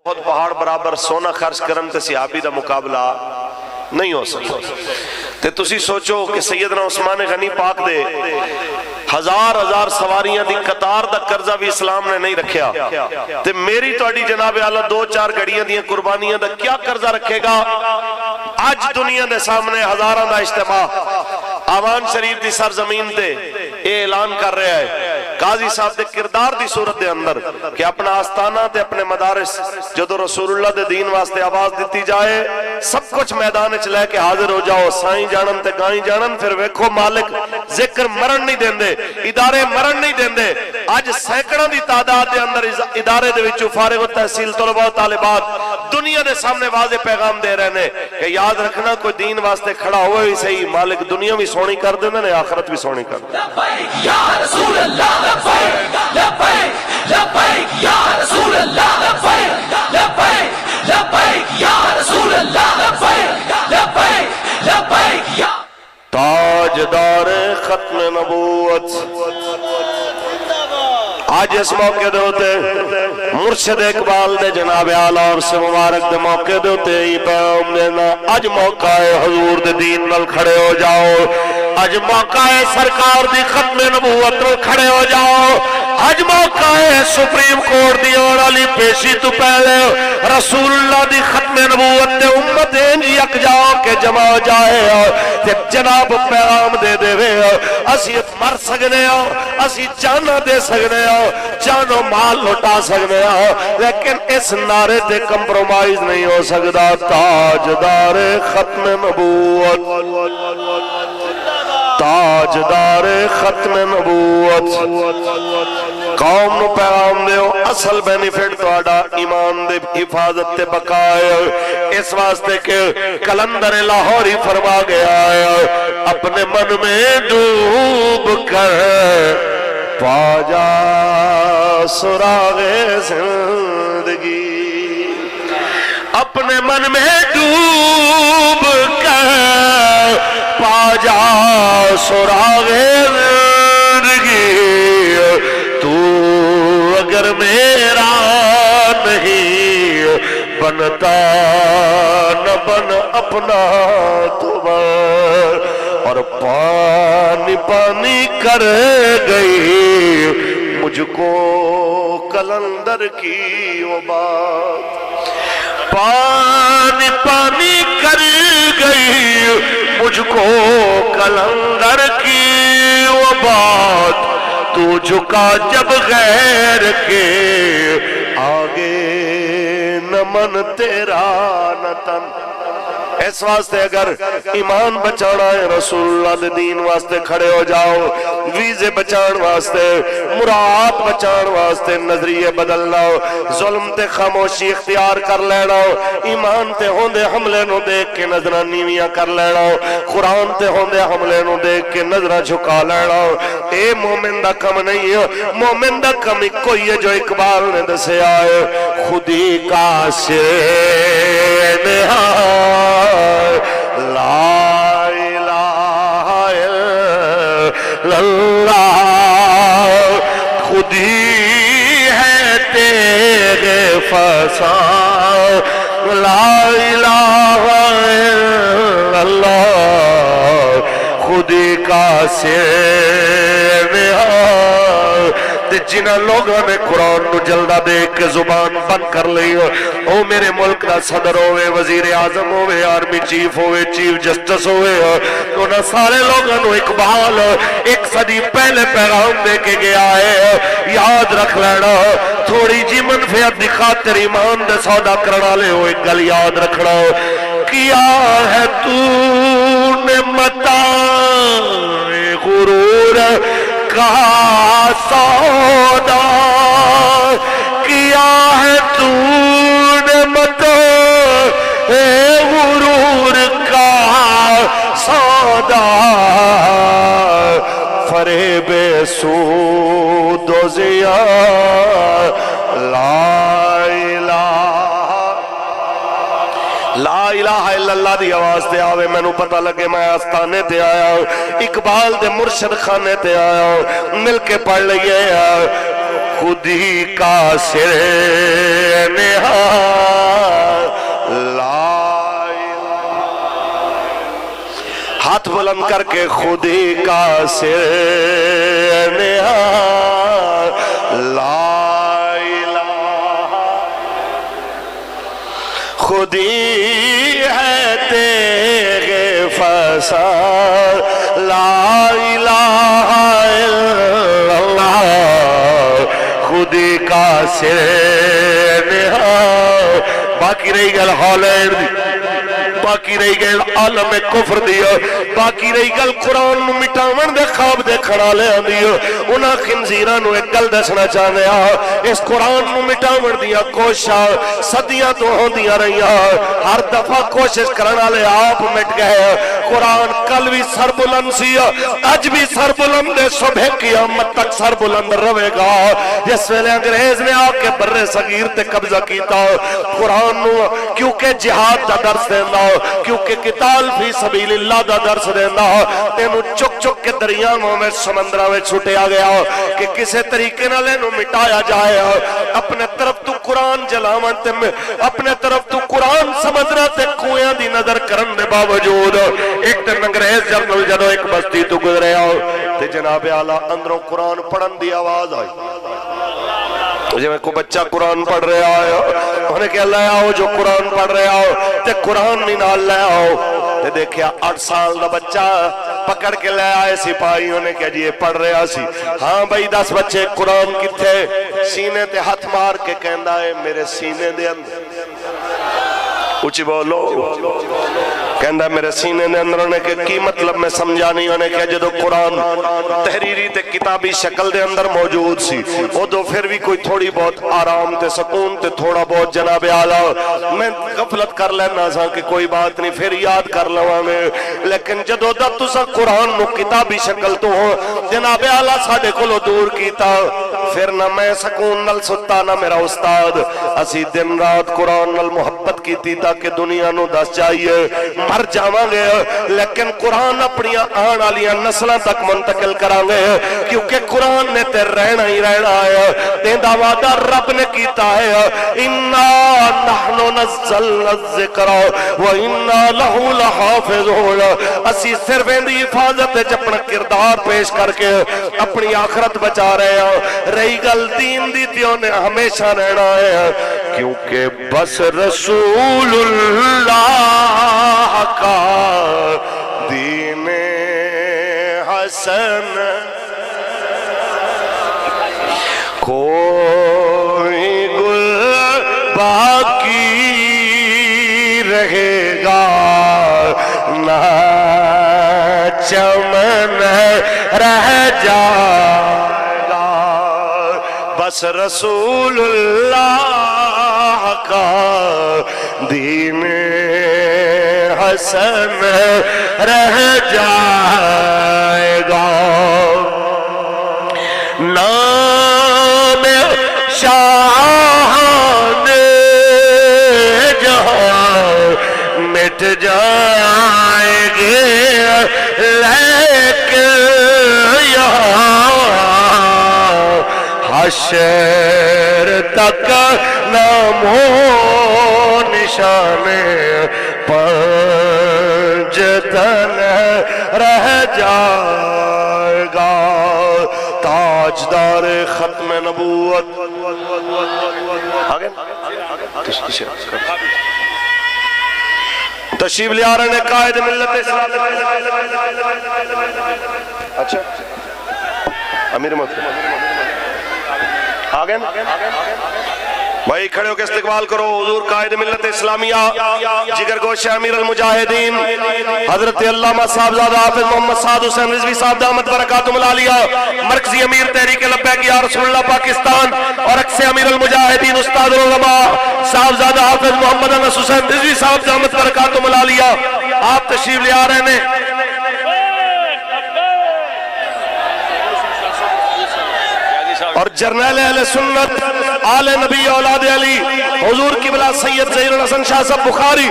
بہت پہاڑ برابر سونا خرچ کرن تے صحابی دا مقابلہ نہیں ہو سکتا تے تسی سوچو کہ سیدنا عثمان غنی پاک دے ہزار سواریاں دی قطار دا قرضہ بھی اسلام نے نہیں رکھیا تے میری توڑی جناب اعلیٰ 2-4 گھڑیاں دیاں قربانیاں دا کیا قرضہ رکھے گا؟ آج دنیا دے سامنے ہزاراں دا اجتماع آوان شریف دی سرزمین تے اے اعلان کر رہا ہے قاضی صاحب دے کردار دی صورت دے اندر کہ اپنا آستانہ تے اپنے مدارس جدو رسول اللہ دے دین واسطے آواز دیتی جائے سب کچھ میدان چ لے کے حاضر ہو جاؤ، سائیں جانن تے گائیں جانن، پھر ویکھو مالک ذکر مرن نہیں دیندے، ادارے مرن نہیں دیندے۔ آج سینکڑوں دی تعداد دے اندر ادارے دے وچوں فارغ التحصیل طلباء و طالبات دنیا دے سامنے واضح پیغام دے رہے ہیں کہ یاد رکھنا کوئی دین واسطے کھڑا ہوئے ہی صحیح، مالک دنیا بھی سونی کر دیندے نے، آخرت بھی سونی کر دیندے۔ لبیک یا رسول اللہ، لبیک لبیک لبیک یا رسول اللہ، لبیک لبیک لبیک یا رسول اللہ، لبیک لبیک لبیک یا تاجدار ختم نبوت آج اس موقع دے ہوتے مرشد اقبال دے جناب اعلیٰ اور سے مبارک دے موقع دے ہوتے ہی پیغام دینا آج موقع ہے حضور دے دین نال کھڑے ہو جاؤ، آج موقع ہے سرکار دی ختم نبوت نال کھڑے ہو جاؤ، آج موقع ہے سپریم کورٹ دی اور علی پیشی تو پہلے رسول اللہ دی ختم نبوت تے امت انج یک جاؤ کہ جمع ہو جائے تے جناب پیغام دے دے وے اسی مر سکنے ہو، اسی جانا دے سکنے ہو، جانو مال لٹا سکنے ہو، لیکن اس نعرے تے کمپرومائز نہیں ہو سکتا۔ تاجدار ختم نبوت، تاجدار ختم نبوت، قوم نو پیغام دیو اصل بینیفٹ توڑا ایمان دے حفاظت تے بقائے، اس واسطے کہ کلندر لاہوری فرما گیا ہے اپنے من میں ڈوب کر پا جا سراغ زندگی، اپنے من میں ڈوب کر پا جا سراغ زندگی، تو اگر میرا نہیں بنتا نہ بن اپنا تمہار، اور پانی پانی کر گئی مجھ کو کلندر کی وہ بات، پانی پانی کر گئی مجھ کو کلندر کی وہ بات، تو جھکا جب غیر کے آگے نہ من تیرا نہ تن۔ اس واسطے اگر ایمان بچانا ہے رسول اللہ دے دین واسطے کھڑے ہو جاؤ، ویزے بچان واسطے، مراعات بچان واسطے نظریے بدلنا ہو، ظلم تے خاموشی اختیار کر لینا ہو، ایمان تے ہوندے حملے نو دیکھ کے نظرہ نیویاں کر لینا ہو، قرآن تے ہوندے حملے نو دیکھ کے نظرہ جھکا لینا ہو، اے مومن دا کم نہیں ہے، مومن دا کم کوئی ہے جو اقبال نے دسے آئے خودی کا سین لا الہ الا اللہ، خودی ہے تیرے فسان، لا الہ الا اللہ، خودی کا سین جنہ لوگوں نے قرآن نو جلدہ دیکھ کے زبان بند کر لی او میرے ملک دا صدر ہوئے، وزیر اعظم ہوئے، آرمی چیف ہوئے، چیف جسٹس ہوئے، انہاں سارے لوگوں نو اقبال ایک صدی پہلے پیغام دے کے گیا ہے، یاد رکھ لینا تھوڑی جی منفعت دی خاطر ایمان دے سودا کرنا لے ہو، ایک گل یاد رکھنا کیا ہے تو نے متاع غرور کا سودا، کیا ہے تو نے متاع غرور کا سودا، فریب سود و زیاں، لا الہ الا اللہ دی آواز تے آوے میں نو پتہ لگے میں آستانے تے آیا ہوں، اقبال دے مرشد خانے تے آیا ہوں، مل کے پڑھ لئیے خودی کا سر نہا ہاتھ بلند کر کے خودی کا سر لا الہ خودی ہے تیرے فساد لا الہ الا اللہ خودی کا سر باقی رہی گل ہالینڈ دی باقی رہی گل عالم کفر دیا باقی رہی گل قرآن نو مٹاون دے خواب دیکھنا لے آندیا انہاں خنزیران نو ایک گل دسنا چاہنے اس قرآن نو مٹاون دیا کوشاں صدیاں تو ہوں دیا رہی ہر دفعہ کوشش کرنا لے آپ مٹ گئے قرآن کل بھی سر بلند سی اج بھی سر بلند ہے صبح قیامت تک سر بلند روے گا جس ویلے انگریز نے آ کے بر صغیر تے قبضہ کیتا قرآن نو کیونکہ جہاد دا درس دینا کیونکہ قتال فی سبیل اللہ دا درس دینا تینو چک چک کے دریاؤں میں سمندرہ میں چھوٹے آ گیا کہ کسے طریقے نہ لینو مٹایا جائے اپنے طرف تو قرآن جلاون تے اپنے طرف تو قرآن سمندرہ تے کویاں دی نظر کرن دے باوجود ایک دن انگریز جنرل جدو ایک بستی تو گزرے تے جناب اعلیٰ اندروں قرآن پڑھن دی آواز آئی جی میں کو بچہ قرآن پڑھ رہے آئے انہیں کہا لے آؤ جو قرآن پڑھ رہے آؤ تے قرآن نہیں نال لے آؤ تے دیکھیا 8 سال دا بچہ پکڑ کے لے آئے سپاہی انہیں کہا جی یہ پڑھ رہے آسی ہاں بھائی 10 بچے قرآن کتھے سینے تے ہاتھ مار کے کہندا ہے میرے سینے دے اندر اچھی بولو کہندہ میرے سینے نے اندر انہیں کہ کی مطلب میں سمجھا نہیں انہیں کہ جدو قرآن تحریری تے کتابی شکل دے اندر موجود سی وہ تو پھر بھی کوئی تھوڑی بہت آرام تے سکون تے تھوڑا بہت جناب اعلیٰ میں غفلت کر لینا سا کہ کوئی بات نہیں پھر یاد کر لواں میں لیکن جدو دا تسا قرآن نو کتابی شکل تو ہو جناب اعلیٰ ساڑھے کو لو دور کیتا پھر نہ میں سکون نل ستا نہ میرا استاد اسی دن رات قرآن نل محبت کی تھی تاکہ دنیا نو دس جائیے مر جاواں گے لیکن قرآن اپنی آن والیاں نسلاں تک منتقل کران گے کیونکہ قرآن نے تے رہنا ہی رہنا ہے تیندا وعدہ رب نے کیتا ہے انا نحن نزلنا الذکر و انا له لحافظون اسی صرف اندی حفاظت وچ اپنا کردار پیش کر کے اپنی آخرت بچا رہے ہیں رہی گل دین دی تیوں نے ہمیشہ رہنا ہے کیونکہ بس رسول اللہ کا دین حسن کوئی گل باقی رہے گا نہ چمن رہ جائے گا بس رسول اللہ کا دین حسن رہ جائے گا نام شاہان جہاں مٹ جائیں گے لیکن یہاں حشر تک نام و نشان پنجتن رہ جائے گا تاجدار ختم نبوت آگے تشریف لے آ رہے ہیں قائد ملت اسلام اچھا امیر محترم آگے بھائی کھڑے ہو کے استقبال کرو حضور قائد ملت اسلامیہ جگر گوشہ امیر المجاہدین حضرت علامہ صاحبزادہ حافظ محمد سعد حسین رضوی صاحب دامت برکاتہم العالیہ مرکزی امیر تحریک لبیک یا رسول اللہ پاکستان اور اکثر امیر المجاہدین استاد العلماء صاحبزادہ حافظ محمد انس حسین رضوی صاحب دامت برکاتہم العالیہ آپ تشریف لے آ رہے ہیں اور جرنیل اہل سنت آل نبی اولاد علی حضور قبلہ سید زہیر الحسن شاہ صاحب بخاری